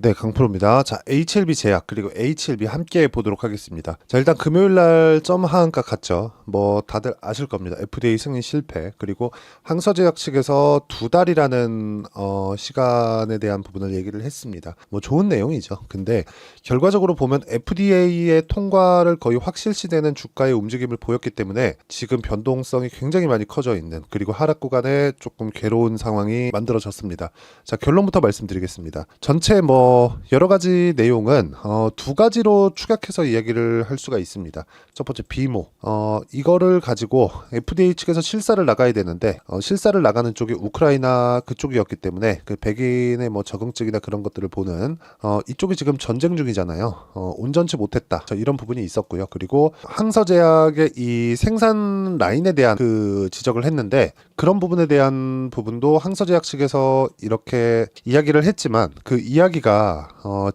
네, 강프로입니다. 자, HLB 제약 그리고 HLB 함께 보도록 하겠습니다. 자, 일단 금요일 날 점 하한가 갔죠. 뭐 다들 아실 겁니다. FDA 승인 실패 그리고 항서제약 측에서 두 달이라는 시간에 대한 부분을 얘기를 했습니다. 뭐 좋은 내용이죠. 근데 결과적으로 보면 FDA의 통과를 거의 확실시되는 주가의 움직임을 보였기 때문에 지금 변동성이 굉장히 많이 커져 있는 그리고 하락 구간에 조금 괴로운 상황이 만들어졌습니다. 자, 결론부터 말씀드리겠습니다. 전체 여러 가지 내용은 두 가지로 축약해서 이야기를 할 수가 있습니다. 첫 번째 비모, 이거를 가지고 FDA 측에서 실사를 나가야 되는데 실사를 나가는 쪽이 우크라이나 그쪽이었기 때문에 그 백인의 적응증이나 그런 것들을 보는 이쪽이 지금 전쟁 중이잖아요. 온전치 못했다. 이런 부분이 있었고요. 그리고 항서제약의 이 생산 라인에 대한 그 지적을 했는데 그런 부분에 대한 부분도 항서제약 측에서 이렇게 이야기를 했지만 그 이야기가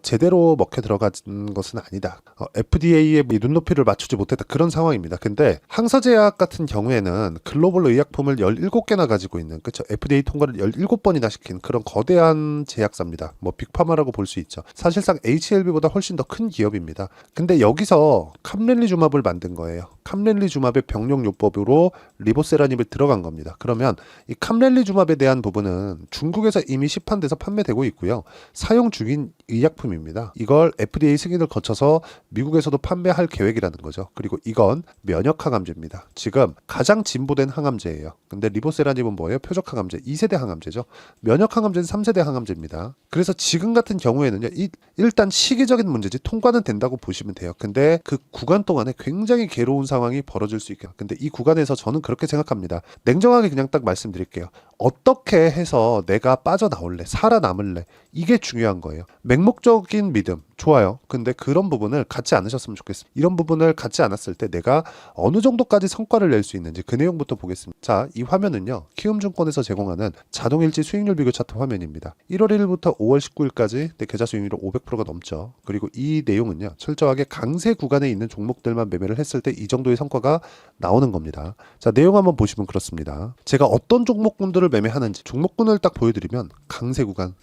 제대로 먹혀 들어간 것은 아니다. FDA의 눈높이를 맞추지 못했다. 그런 상황입니다. 근데 항서제약 같은 경우에는 글로벌 의약품을 17개나 가지고 있는, 그쵸? FDA 통과를 17번이나 시킨 그런 거대한 제약사입니다. 빅파마라고 볼 수 있죠. 사실상 HLB보다 훨씬 더 큰 기업입니다. 근데 여기서 캄렐리주맙을 만든 거예요. 캄렐리주맙의 병용요법으로 리보세라닙을 들어간 겁니다. 그러면 이 캄렐리주맙에 대한 부분은 중국에서 이미 시판돼서 판매되고 있고요. 사용 중인 의약품입니다. 이걸 FDA 승인을 거쳐서 미국에서도 판매할 계획이라는 거죠. 그리고 이건 면역항암제입니다. 지금 가장 진보된 항암제예요. 근데 리보세라닙은 뭐예요? 표적항암제, 2세대 항암제죠. 면역항암제는 3세대 항암제입니다. 그래서 지금 같은 경우에는요, 일단 시기적인 문제지 통과는 된다고 보시면 돼요. 근데 그 구간 동안에 굉장히 괴로운 상황이 벌어질 수 있겠죠. 근데 이 구간에서 저는 그렇게 생각합니다. 냉정하게 그냥 딱 말씀드릴게요. 어떻게 해서 내가 빠져나올래? 살아남을래? 이게 중요한 거예요. 맹목적인 믿음 좋아요. 근데 그런 부분을 갖지 않으셨으면 좋겠습니다. 이런 부분을 갖지 않았을 때 내가 어느 정도까지 성과를 낼 수 있는지 그 내용부터 보겠습니다. 자, 이 화면은요, 키움증권에서 제공하는 자동일지 수익률 비교 차트 화면입니다. 1월 1일부터 5월 19일까지 내 계좌 수익률이 500%가 넘죠. 그리고 이 내용은요, 철저하게 강세 구간에 있는 종목들만 매매를 했을 때 이 정도의 성과가 나오는 겁니다. 자, 내용 한번 보시면 그렇습니다. 제가 어떤 종목군들을 매매하는지 종목군을 딱 보여드리면 강세 구간,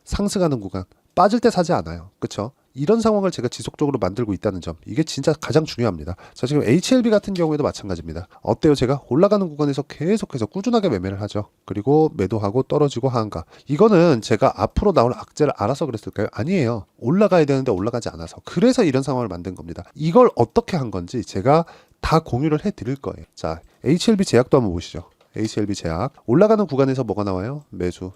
상승하는 구간, 빠질 때 사지 않아요. 그쵸? 이런 상황을 제가 지속적으로 만들고 있다는 점, 이게 진짜 가장 중요합니다. 자, 지금 HLB 같은 경우에도 마찬가지입니다. 어때요? 제가 올라가는 구간에서 계속해서 꾸준하게 매매를 하죠. 그리고 매도하고 떨어지고 하한가. 이거는 제가 앞으로 나올 악재를 알아서 그랬을까요? 아니에요. 올라가야 되는데 올라가지 않아서. 그래서 이런 상황을 만든 겁니다. 이걸 어떻게 한 건지 제가 다 공유를 해드릴 거예요. 자, HLB 제약도 한번 보시죠. HLB 제약 올라가는 구간에서 뭐가 나와요? 매수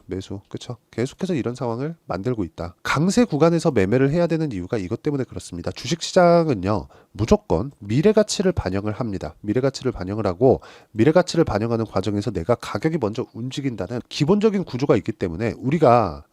그쵸? 계속해서 이런 상황을 만들고 있다. 강세 구간에서 매매를 해야 되는 이유가 이것 때문에 그렇습니다. 주식시장은요, 무조건 미래가치를 반영을 합니다. 미래가치를 반영을 하고 미래가치를 반영하는 과정에서 내가 가격이 먼저 움직인다는 기본적인 구조가 있기 때문에 우리가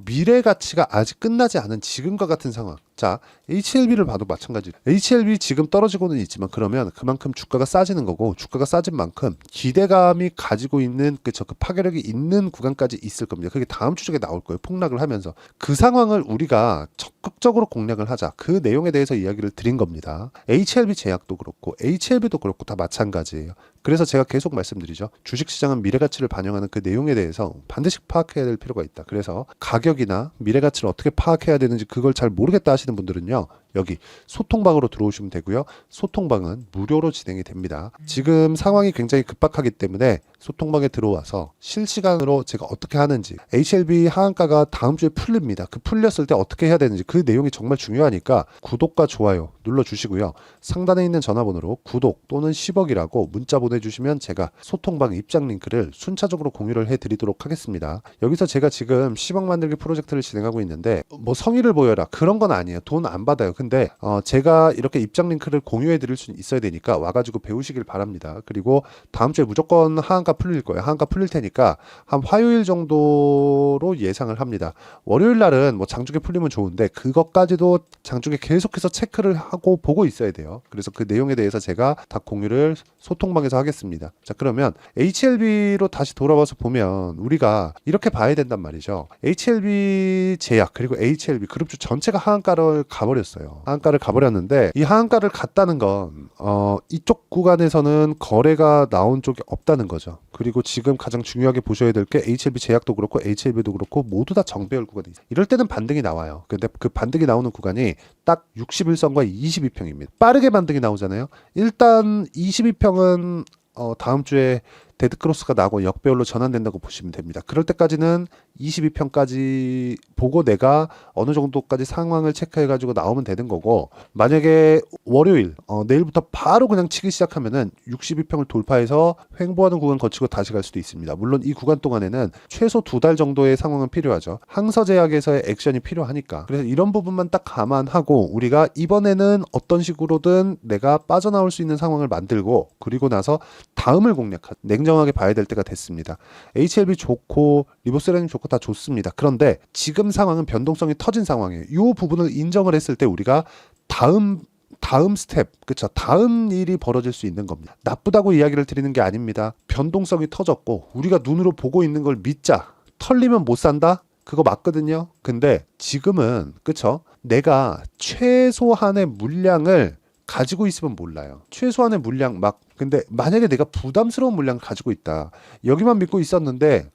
미래가치가 아직 끝나지 않은 지금과 같은 상황. 자, HLB를 봐도 마찬가지. HLB 지금 떨어지고는 있지만 그러면 그만큼 주가가 싸지는 거고, 주가가 싸진 만큼 기대감이 가지고 있는 그 파괴력이 있는 구간까지 있을 겁니다. 그게 다음 주 쪽에 나올 거예요. 폭락을 하면서. 그 상황을 우리가 적극적으로 공략을 하자. 그 내용에 대해서 이야기를 드린 겁니다. HLB 제약도 그렇고 HLB도 그렇고 다 마찬가지예요. 그래서 제가 계속 말씀드리죠. 주식시장은 미래가치를 반영하는 그 내용에 대해서 반드시 파악해야 될 필요가 있다. 그래서 가격이나 미래가치를 어떻게 파악해야 되는지 그걸 잘 모르겠다 하시는 분들은요, 여기 소통방으로 들어오시면 되고요. 소통방은 무료로 진행이 됩니다. 지금 상황이 굉장히 급박하기 때문에 소통방에 들어와서 실시간으로 제가 어떻게 하는지, HLB 하한가가 다음 주에 풀립니다. 그 풀렸을 때 어떻게 해야 되는지 그 내용이 정말 중요하니까 구독과 좋아요 눌러주시고요. 상단에 있는 전화번호로 구독 또는 10억이라고 문자 보내주시면 제가 소통방 입장 링크를 순차적으로 공유를 해드리도록 하겠습니다. 여기서 제가 지금 10억 만들기 프로젝트를 진행하고 있는데 성의를 보여라 그런 건 아니에요. 돈 안 받아요. 근데 제가 이렇게 입장 링크를 공유해 드릴 수 있어야 되니까 와가지고 배우시길 바랍니다. 그리고 다음 주에 무조건 하한가 풀릴 거예요. 하한가 풀릴 테니까 한 화요일 정도로 예상을 합니다. 월요일 날은 장중에 풀리면 좋은데 그것까지도 장중에 계속해서 체크를 하고 보고 있어야 돼요. 그래서 그 내용에 대해서 제가 다 공유를 소통방에서 하겠습니다. 자, 그러면 HLB로 다시 돌아와서 보면 우리가 이렇게 봐야 된단 말이죠. HLB 제약 그리고 HLB 그룹주 전체가 하한가를 가버렸어요. 하한가를 가버렸는데 이 하한가를 갔다는 건 이쪽 구간에서는 거래가 나온 쪽이 없다는 거죠. 그리고 지금 가장 중요하게 보셔야 될 게 HLB 제약도 그렇고 HLB도 그렇고 모두 다 정배열 구간이 있어요. 이럴 때는 반등이 나와요. 근데 그 반등이 나오는 구간이 딱 61선과 22평입니다. 빠르게 반등이 나오잖아요. 일단 22평은 다음 주에 데드크로스가 나고 역배열로 전환된다고 보시면 됩니다. 그럴 때까지는 22평까지 보고 내가 어느 정도까지 상황을 체크해가지고 나오면 되는 거고, 만약에 월요일 내일부터 바로 그냥 치기 시작하면은 62평을 돌파해서 횡보하는 구간 거치고 다시 갈 수도 있습니다. 물론 이 구간 동안에는 최소 2달 정도의 상황은 필요하죠. 항서제약에서의 액션이 필요하니까. 그래서 이런 부분만 딱 감안하고 우리가 이번에는 어떤 식으로든 내가 빠져나올 수 있는 상황을 만들고, 그리고 나서 다음을 공략하자. 냉정하게 봐야 될 때가 됐습니다. HLB 좋고 리보세라님 좋고 다 좋습니다. 그런데 지금 상황은 변동성이 터진 상황이에요. 이 부분을 인정을 했을 때 우리가 다음 스텝, 그쵸? 다음 일이 벌어질 수 있는 겁니다. 나쁘다고 이야기를 드리는 게 아닙니다. 변동성이 터졌고 우리가 눈으로 보고 있는 걸 믿자. 털리면 못 산다? 그거 맞거든요. 근데 지금은, 그쵸? 내가 최소한의 물량을 가지고 있으면 몰라요. 최소한의 물량 근데 만약에 내가 부담스러운 물량을 가지고 있다. 여기만 믿고 있었는데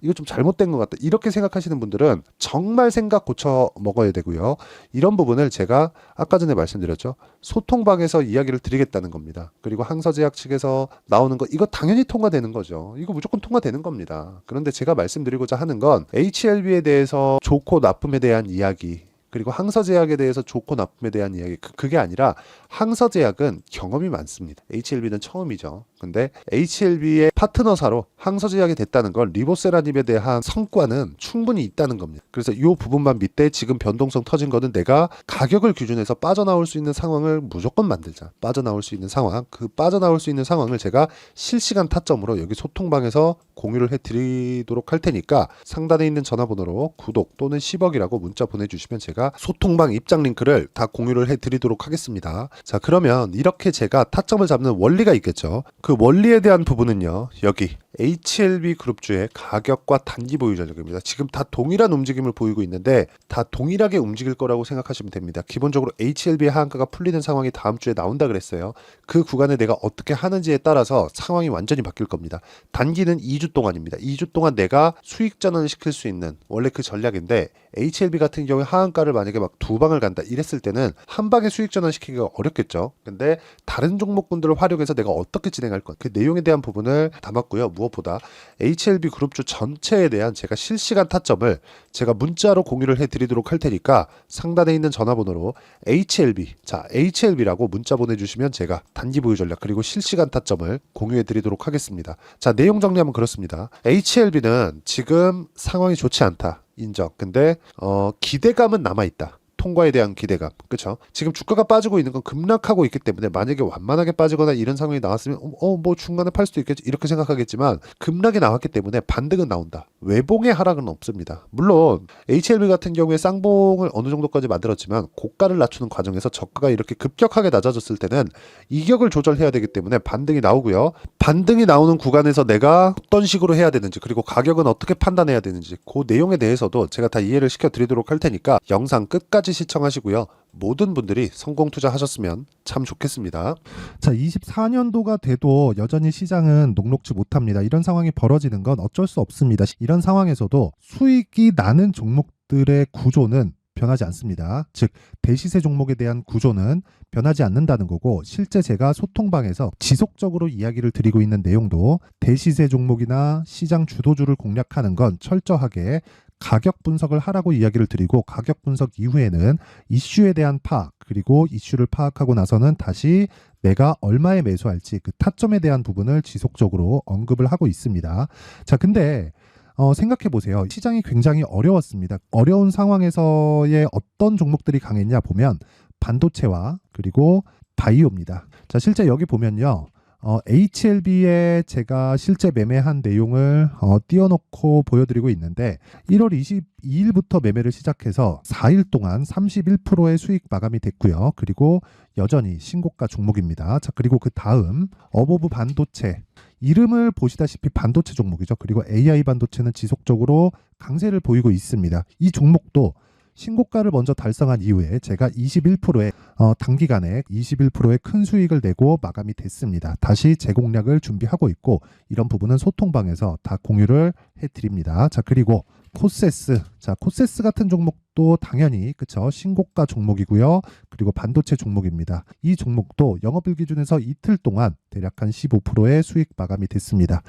이거 좀 잘못된 것 같다. 이렇게 생각하시는 분들은 정말 생각 고쳐 먹어야 되고요. 이런 부분을 제가 아까 전에 말씀드렸죠. 소통방에서 이야기를 드리겠다는 겁니다. 그리고 항서제약 측에서 나오는 거 이거 당연히 통과되는 거죠. 이거 무조건 통과되는 겁니다. 그런데 제가 말씀드리고자 하는 건 HLB에 대해서 좋고 나쁨에 대한 이야기, 그리고 항서제약에 대해서 좋고 나쁨에 대한 이야기, 그게 아니라 항서제약은 경험이 많습니다. HLB는 처음이죠. 근데 HLB의 파트너사로 항서제약이 됐다는 건 리보세라님에 대한 성과는 충분히 있다는 겁니다. 그래서 이 부분만 밑에 지금 변동성 터진 거는 내가 가격을 기준해서 빠져나올 수 있는 상황을 무조건 만들자. 빠져나올 수 있는 상황, 그 빠져나올 수 있는 상황을 제가 실시간 타점으로 여기 소통방에서 공유를 해드리도록 할 테니까 상단에 있는 전화번호로 구독 또는 10억이라고 문자 보내주시면 제가 소통방 입장 링크를 다 공유를 해드리도록 하겠습니다. 자, 그러면 이렇게 제가 타점을 잡는 원리가 있겠죠. 그 원리에 대한 부분은요, 여기 HLB 그룹주의 가격과 단기 보유 전략입니다. 지금 다 동일한 움직임을 보이고 있는데 다 동일하게 움직일 거라고 생각하시면 됩니다. 기본적으로 HLB의 하한가가 풀리는 상황이 다음 주에 나온다 그랬어요. 그 구간에 내가 어떻게 하는지에 따라서 상황이 완전히 바뀔 겁니다. 단기는 2주 동안입니다. 2주 동안 내가 수익 전환을 시킬 수 있는 원래 그 전략인데, HLB 같은 경우에 하한가를 만약에 막 두 방을 간다 이랬을 때는 한 방에 수익 전환 시키기가 어렵겠죠. 근데 다른 종목군들을 활용해서 내가 어떻게 진행할 것, 그 내용에 대한 부분을 담았고요. 무엇보다 HLB 그룹주 전체에 대한 제가 실시간 타점을 제가 문자로 공유를 해드리도록 할 테니까 상단에 있는 전화번호로 HLB라고 문자 보내주시면 제가 단기 보유 전략 그리고 실시간 타점을 공유해드리도록 하겠습니다. 자, 내용 정리하면 그렇습니다. HLB는 지금 상황이 좋지 않다. 인정. 근데 기대감은 남아있다. 통과에 대한 기대감. 그쵸? 지금 주가가 빠지고 있는 건 급락하고 있기 때문에 만약에 완만하게 빠지거나 이런 상황이 나왔으면 뭐 중간에 팔 수도 있겠지 이렇게 생각하겠지만, 급락이 나왔기 때문에 반등은 나온다. 외봉의 하락은 없습니다. 물론 HLB 같은 경우에 쌍봉을 어느 정도까지 만들었지만 고가를 낮추는 과정에서 저가가 이렇게 급격하게 낮아졌을 때는 이격을 조절해야 되기 때문에 반등이 나오고요. 반등이 나오는 구간에서 내가 어떤 식으로 해야 되는지, 그리고 가격은 어떻게 판단해야 되는지, 그 내용에 대해서도 제가 다 이해를 시켜 드리도록 할 테니까 영상 끝까지 시청하시고요. 모든 분들이 성공 투자하셨으면 참 좋겠습니다. 자, 24년도가 돼도 여전히 시장은 녹록지 못합니다. 이런 상황이 벌어지는 건 어쩔 수 없습니다. 이런 상황에서도 수익이 나는 종목들의 구조는 변하지 않습니다. 즉, 대시세 종목에 대한 구조는 변하지 않는다는 거고, 실제 제가 소통방에서 지속적으로 이야기를 드리고 있는 내용도 대시세 종목이나 시장 주도주를 공략하는 건 철저하게 가격 분석을 하라고 이야기를 드리고, 가격 분석 이후에는 이슈에 대한 파악, 그리고 이슈를 파악하고 나서는 다시 내가 얼마에 매수할지 그 타점에 대한 부분을 지속적으로 언급을 하고 있습니다. 자, 근데 생각해 보세요. 시장이 굉장히 어려웠습니다. 어려운 상황에서의 어떤 종목들이 강했냐 보면 반도체와 그리고 바이오입니다. 자, 실제 여기 보면요. HLB에 제가 실제 매매한 내용을 띄워놓고 보여드리고 있는데 1월 22일부터 매매를 시작해서 4일 동안 31%의 수익 마감이 됐고요. 그리고 여전히 신고가 종목입니다. 자, 그리고 그 다음 어보브 반도체, 이름을 보시다시피 반도체 종목이죠. 그리고 AI 반도체는 지속적으로 강세를 보이고 있습니다. 이 종목도 신고가를 먼저 달성한 이후에 제가 21%의 단기간에 21%의 큰 수익을 내고 마감이 됐습니다. 다시 재공략을 준비하고 있고 이런 부분은 소통방에서 다 공유를 해드립니다. 자, 그리고 코세스. 자, 코세스 같은 종목도 당연히 그쵸, 신고가 종목이고요. 그리고 반도체 종목입니다. 이 종목도 영업일 기준에서 이틀 동안 대략 한 15%의 수익 마감이 됐습니다.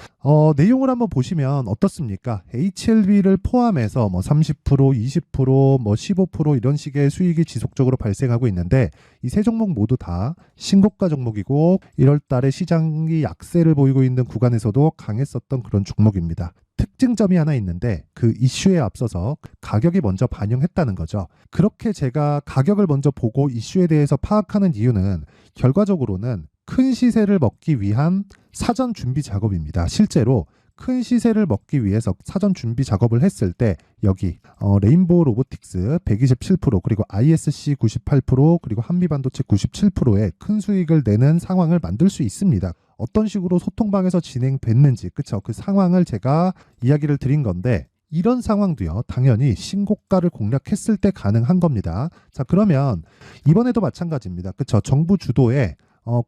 내용을 한번 보시면 어떻습니까? HLB를 포함해서 뭐 30%, 20%, 뭐 15% 이런 식의 수익이 지속적으로 발생하고 있는데 이 세 종목 모두 다 신고가 종목이고 1월 달에 시장이 약세를 보이고 있는 구간에서도 강했었던 그런 종목입니다. 특징점이 하나 있는데 그 이슈에 앞서서 가격이 먼저 반영했다는 거죠. 그렇게 제가 가격을 먼저 보고 이슈에 대해서 파악하는 이유는 결과적으로는 큰 시세를 먹기 위한 사전 준비 작업입니다. 실제로 큰 시세를 먹기 위해서 사전 준비 작업을 했을 때 여기 레인보우 로보틱스 127% 그리고 ISC 98% 그리고 한미반도체 97%의 큰 수익을 내는 상황을 만들 수 있습니다. 어떤 식으로 소통방에서 진행됐는지 그쵸, 그 상황을 제가 이야기를 드린 건데 이런 상황도요 당연히 신고가를 공략했을 때 가능한 겁니다. 자, 그러면 이번에도 마찬가지입니다. 그쵸, 정부 주도의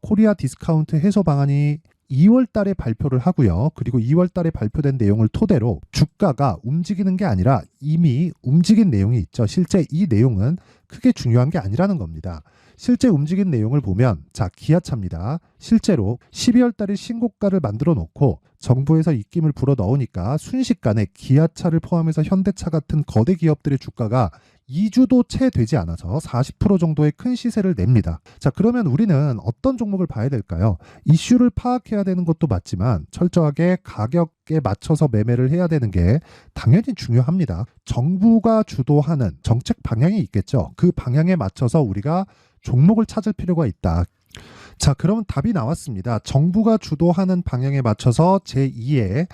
코리아 디스카운트 해소 방안이 2월 달에 발표를 하고요. 그리고 2월 달에 발표된 내용을 토대로 주가가 움직이는 게 아니라 이미 움직인 내용이 있죠. 실제 이 내용은 크게 중요한 게 아니라는 겁니다. 실제 움직인 내용을 보면 자, 기아차입니다. 실제로 12월 달에 신고가를 만들어 놓고 정부에서 입김을 불어 넣으니까 순식간에 기아차를 포함해서 현대차 같은 거대 기업들의 주가가 2주도 채 되지 않아서 40% 정도의 큰 시세를 냅니다. 자, 그러면 우리는 어떤 종목을 봐야 될까요? 이슈를 파악해야 되는 것도 맞지만 철저하게 가격에 맞춰서 매매를 해야 되는 게 당연히 중요합니다. 정부가 주도하는 정책 방향이 있겠죠. 그 방향에 맞춰서 우리가 종목을 찾을 필요가 있다. 자, 그러면 답이 나왔습니다. 정부가 주도하는 방향에 맞춰서 제2의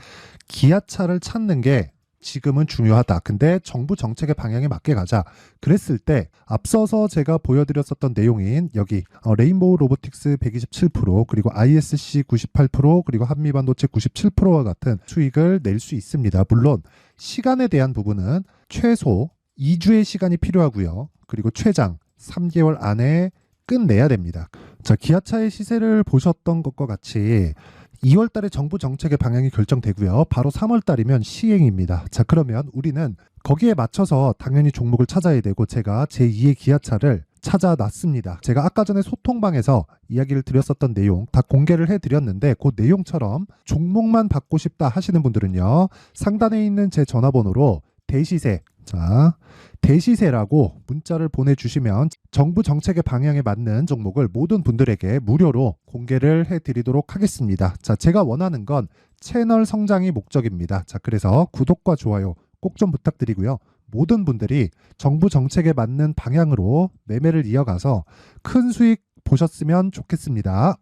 기아차를 찾는 게 지금은 중요하다. 근데 정부 정책의 방향에 맞게 가자. 그랬을 때 앞서서 제가 보여드렸었던 내용인 여기 레인보우 로보틱스 127% 그리고 ISC 98% 그리고 한미반도체 97%와 같은 수익을 낼 수 있습니다. 물론 시간에 대한 부분은 최소 2주의 시간이 필요하고요. 그리고 최장 3개월 안에 끝내야 됩니다. 자, 기아차의 시세를 보셨던 것과 같이 2월 달에 정부 정책의 방향이 결정되고요. 바로 3월 달이면 시행입니다. 자, 그러면 우리는 거기에 맞춰서 당연히 종목을 찾아야 되고 제가 제2의 기아차를 찾아놨습니다. 제가 아까 전에 소통방에서 이야기를 드렸었던 내용 다 공개를 해드렸는데 그 내용처럼 종목만 받고 싶다 하시는 분들은요. 상단에 있는 제 전화번호로 대시세, 자, 대시세라고 문자를 보내주시면 정부 정책의 방향에 맞는 종목을 모든 분들에게 무료로 공개를 해드리도록 하겠습니다. 자, 제가 원하는 건 채널 성장이 목적입니다. 자, 그래서 구독과 좋아요 꼭 좀 부탁드리고요. 모든 분들이 정부 정책에 맞는 방향으로 매매를 이어가서 큰 수익 보셨으면 좋겠습니다.